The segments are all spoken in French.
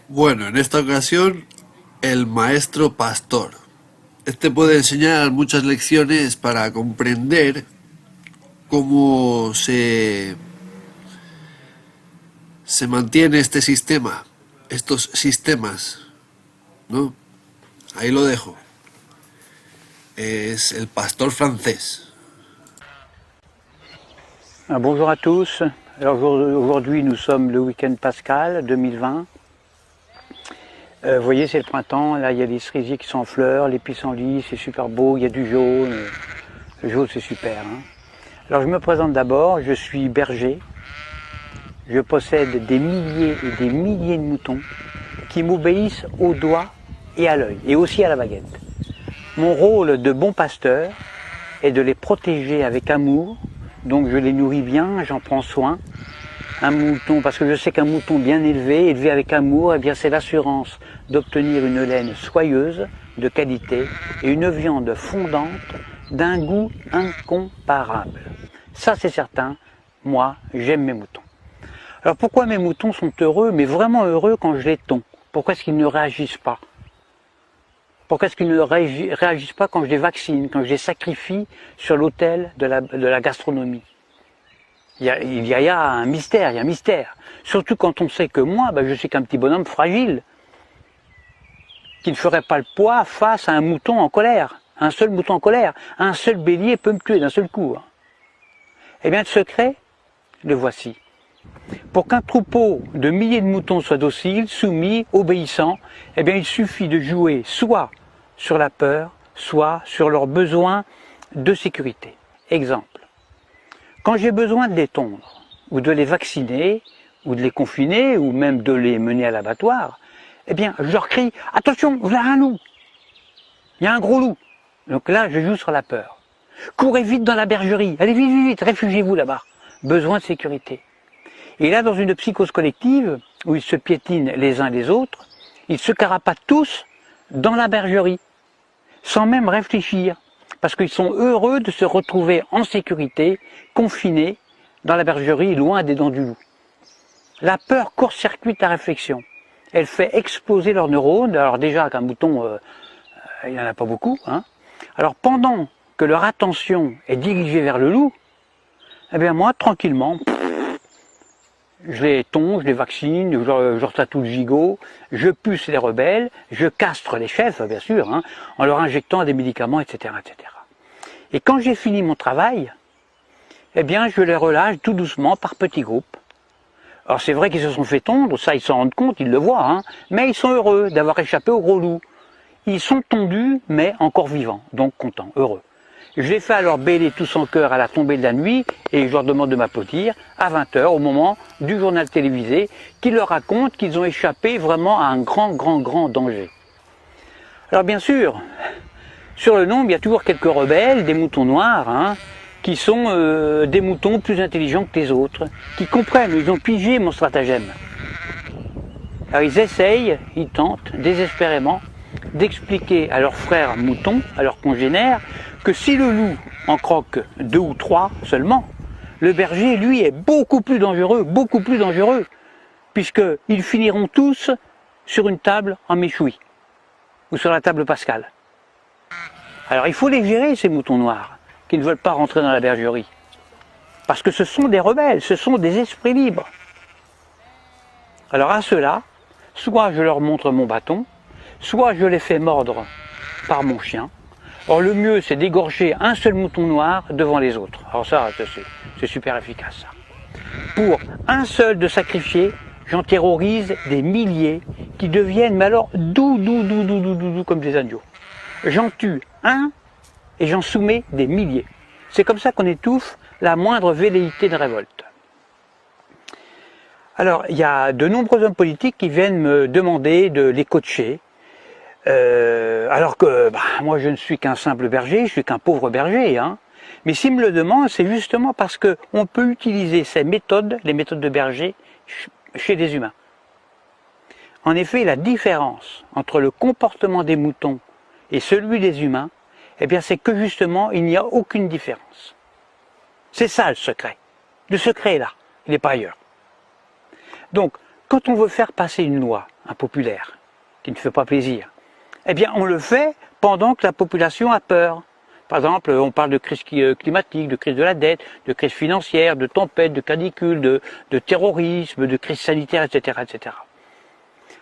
Bueno, en esta ocasión, el maestro pastor. Este puede enseñar muchas lecciones para comprender cómo se mantiene este sistema, estos sistemas, ¿no? Ahí lo dejo. Es el pastor francés. Bonjour à tous. Alors aujourd'hui nous sommes le week-end pascal 2020. Vous voyez, c'est le printemps, là il y a des cerisiers qui sont en fleurs, les pissenlits, c'est super beau, il y a du jaune. Le jaune c'est super. Hein. Alors je me présente d'abord, je suis berger. Je possède des milliers et des milliers de moutons qui m'obéissent au doigt et à l'œil, et aussi à la baguette. Mon rôle de bon pasteur est de les protéger avec amour, donc je les nourris bien, j'en prends soin. Un mouton, parce que je sais qu'un mouton bien élevé, élevé avec amour, eh bien c'est l'assurance d'obtenir une laine soyeuse, de qualité, et une viande fondante d'un goût incomparable. Ça c'est certain, moi j'aime mes moutons. Alors pourquoi mes moutons sont heureux, mais vraiment heureux quand je les tonds? Pourquoi est-ce qu'ils ne réagissent pas? Pourquoi est-ce qu'ils ne réagissent pas quand je les vaccine, quand je les sacrifie sur l'autel de la gastronomie? Il y a un mystère, il y a un mystère. Surtout quand on sait que moi, je suis qu'un petit bonhomme fragile, qui ne ferait pas le poids face à un mouton en colère, un seul mouton en colère. Un seul bélier peut me tuer d'un seul coup. Eh bien, le secret, le voici. Pour qu'un troupeau de milliers de moutons soit docile, soumis, obéissant, eh bien, il suffit de jouer soit sur la peur, soit sur leurs besoins de sécurité. Exemple. Quand j'ai besoin de les tondre, ou de les vacciner, ou de les confiner, ou même de les mener à l'abattoir, eh bien, je leur crie « Attention, vous avez un loup ! Il y a un gros loup !» Donc là, je joue sur la peur. « Courez vite dans la bergerie, allez vite, vite, vite, réfugiez-vous là-bas. » Besoin de sécurité. Et là, dans une psychose collective, où ils se piétinent les uns les autres, ils se carapatent tous dans la bergerie, sans même réfléchir. Parce qu'ils sont heureux de se retrouver en sécurité, confinés dans la bergerie, loin des dents du loup. La peur court-circuite la réflexion. Elle fait exploser leurs neurones. Alors déjà qu'un mouton, il n'y en a pas beaucoup. Hein. Alors pendant que leur attention est dirigée vers le loup, eh bien moi, tranquillement, je les tonds, je les vaccine, je leur tatoue le gigot, je puce les rebelles, je castre les chefs, bien sûr, hein, en leur injectant des médicaments, etc., etc. Et quand j'ai fini mon travail, eh bien, je les relâche tout doucement par petits groupes. Alors c'est vrai qu'ils se sont fait tondre, ça ils s'en rendent compte, ils le voient, hein, mais ils sont heureux d'avoir échappé au gros loup. Ils sont tondus, mais encore vivants, donc contents, heureux. Je les fais alors bêler tous en chœur à la tombée de la nuit et je leur demande de m'applaudir à 20 h au moment du journal télévisé qui leur raconte qu'ils ont échappé vraiment à un grand danger. Alors bien sûr, sur le nombre, il y a toujours quelques rebelles, des moutons noirs, hein, qui sont des moutons plus intelligents que les autres, qui comprennent, ils ont pigé mon stratagème. Alors ils essayent, ils tentent désespérément d'expliquer à leurs frères moutons, à leurs congénères, que si le loup en croque 2 ou 3 seulement, le berger, lui, est beaucoup plus dangereux, puisqu'ils finiront tous sur une table en méchoui, ou sur la table pascale. Alors il faut les gérer, ces moutons noirs, qui ne veulent pas rentrer dans la bergerie. Parce que ce sont des rebelles, ce sont des esprits libres. Alors à ceux-là, soit je leur montre mon bâton, soit je les fais mordre par mon chien. Or le mieux, c'est d'égorger un seul mouton noir devant les autres. Alors ça c'est super efficace, ça. Pour un seul de sacrifié, j'en terrorise des milliers qui deviennent, mais alors, doux, comme des agneaux. J'en tue un et j'en soumets des milliers. C'est comme ça qu'on étouffe la moindre velléité de révolte. Alors, il y a de nombreux hommes politiques qui viennent me demander de les coacher, alors que moi je ne suis qu'un simple berger, je suis qu'un pauvre berger. Hein. Mais s'ils me le demandent, c'est justement parce qu'on peut utiliser ces méthodes, les méthodes de berger, chez des humains. En effet, la différence entre le comportement des moutons et celui des humains, eh bien c'est que justement, il n'y a aucune différence. C'est ça le secret. Le secret est là, il n'est pas ailleurs. Donc, quand on veut faire passer une loi, impopulaire, qui ne fait pas plaisir. Eh bien, on le fait pendant que la population a peur. Par exemple, on parle de crise climatique, de crise de la dette, de crise financière, de tempête, de canicule, de terrorisme, de crise sanitaire, etc., etc.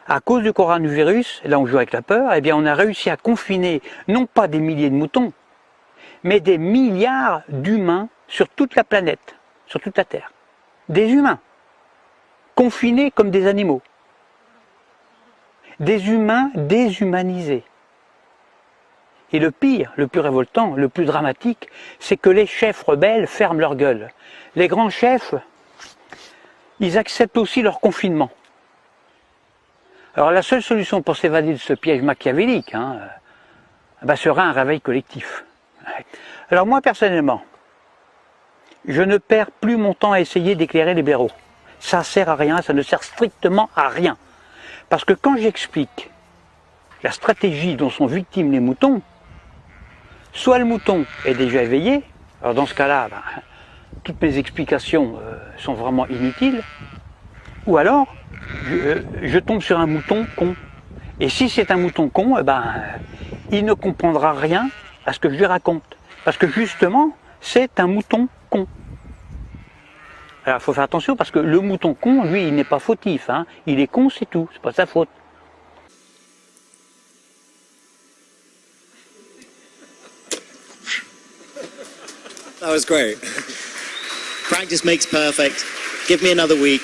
À cause du coronavirus, là on joue avec la peur, eh bien on a réussi à confiner non pas des milliers de moutons, mais des milliards d'humains sur toute la planète, sur toute la Terre. Des humains, confinés comme des animaux. Des humains déshumanisés. Et le pire, le plus révoltant, le plus dramatique, c'est que les chefs rebelles ferment leur gueule. Les grands chefs, ils acceptent aussi leur confinement. Alors la seule solution pour s'évader de ce piège machiavélique serait un réveil collectif. Alors moi personnellement, je ne perds plus mon temps à essayer d'éclairer les blaireaux. Ça sert à rien, ça ne sert strictement à rien. Parce que quand j'explique la stratégie dont sont victimes les moutons, soit le mouton est déjà éveillé, alors dans ce cas-là, toutes mes explications sont vraiment inutiles, ou alors je tombe sur un mouton con. Et si c'est un mouton con, il ne comprendra rien à ce que je lui raconte. Parce que justement, c'est un mouton con. Alors il faut faire attention parce que le mouton con, lui, il n'est pas fautif. Il est con, c'est tout, c'est pas sa faute. That was great. Practice makes perfect. Give me another week.